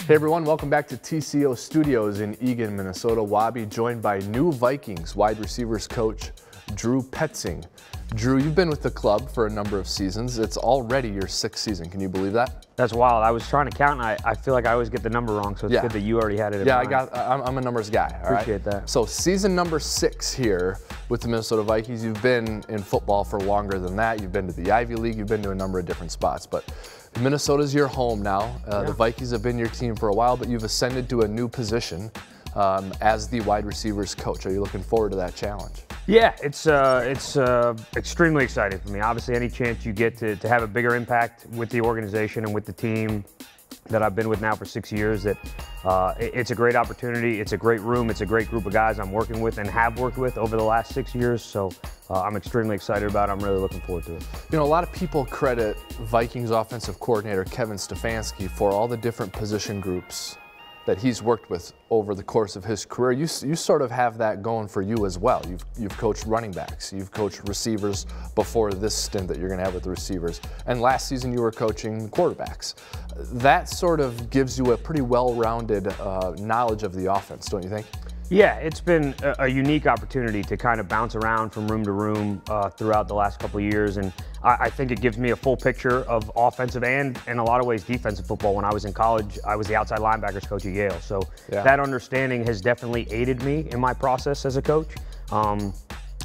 Hey everyone, welcome back to TCO Studios in Eagan, Minnesota. Wobby joined by new Vikings wide receivers coach Drew Petzing. Drew, you've been with the club for a number of seasons. It's already your 6th season. Can you believe that? That's wild. I was trying to count, and I feel like I always get the number wrong, so it's good that you already had it in mind. I'm a numbers guy. Appreciate that. So season number 6 here with the Minnesota Vikings. You've been in football for longer than that. You've been to the Ivy League. You've been to a number of different spots. But Minnesota's your home now. The Vikings have been your team for a while, but you've ascended to a new position as the wide receivers coach. Are you looking forward to that challenge? Yeah, it's extremely exciting for me. Obviously, any chance you get to have a bigger impact with the organization and with the team that I've been with now for 6 years, it's a great opportunity. It's a great room. It's a great group of guys I'm working with and have worked with over the last 6 years. So I'm extremely excited about it. I'm really looking forward to it. You know, a lot of people credit Vikings offensive coordinator Kevin Stefanski for all the different position groups that he's worked with over the course of his career. You sort of have that going for you as well. You've coached running backs, you've coached receivers before this stint that you're going to have with the receivers, and last season you were coaching quarterbacks. That sort of gives you a pretty well-rounded knowledge of the offense, don't you think? Yeah, it's been a unique opportunity to kind of bounce around from room to room throughout the last couple of years, and I think it gives me a full picture of offensive and, in a lot of ways, defensive football. When I was in college, I was the outside linebackers coach at Yale, so that understanding has definitely aided me in my process as a coach.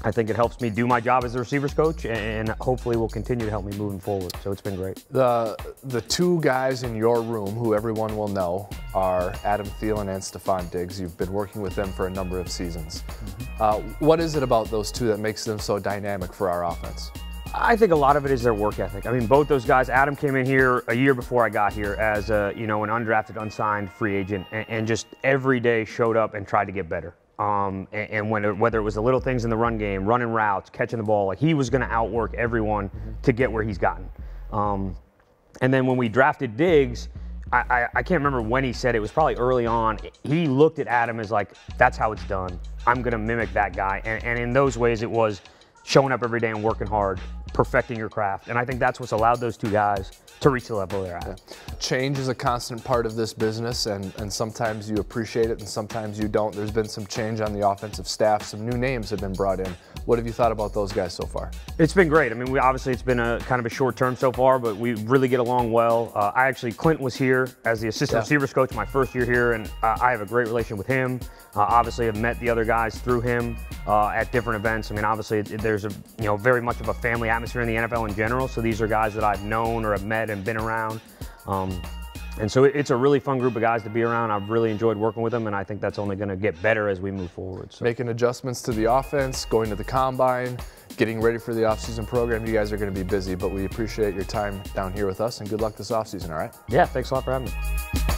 I think it helps me do my job as a receivers coach, and hopefully will continue to help me moving forward. So it's been great. The two guys in your room who everyone will know are Adam Thielen and Stefon Diggs. You've been working with them for a number of seasons. What is it about those two that makes them so dynamic for our offense? I think a lot of it is their work ethic. I mean, both those guys. Adam came in here a year before I got here as an undrafted, unsigned free agent, and just every day showed up and tried to get better. And whether it was the little things in the run game, running routes, catching the ball, like he was going to outwork everyone to get where he's gotten. And then when we drafted Diggs, I can't remember when he said it, was probably early on. He looked at Adam as like, that's how it's done. I'm going to mimic that guy. And in those ways, it was showing up every day and working hard, perfecting your craft. And I think that's what's allowed those two guys to reach the level they're at. Change is a constant part of this business, and sometimes you appreciate it and sometimes you don't. There's been some change on the offensive staff. Some new names have been brought in. What have you thought about those guys so far? It's been great. I mean, obviously it's been a kind of a short term so far, but we really get along well. Clint was here as the assistant receivers coach my first year here, and I have a great relation with him. Obviously, I've met the other guys through him at different events. I mean, obviously, there's very much of a family atmosphere in the NFL in general. So these are guys that I've known or have met and been around. And so it's a really fun group of guys to be around. I've really enjoyed working with them, and I think that's only going to get better as we move forward. So. Making adjustments to the offense, going to the combine, getting ready for the offseason program. You guys are going to be busy, but we appreciate your time down here with us, and good luck this offseason, all right? Yeah, thanks a lot for having me.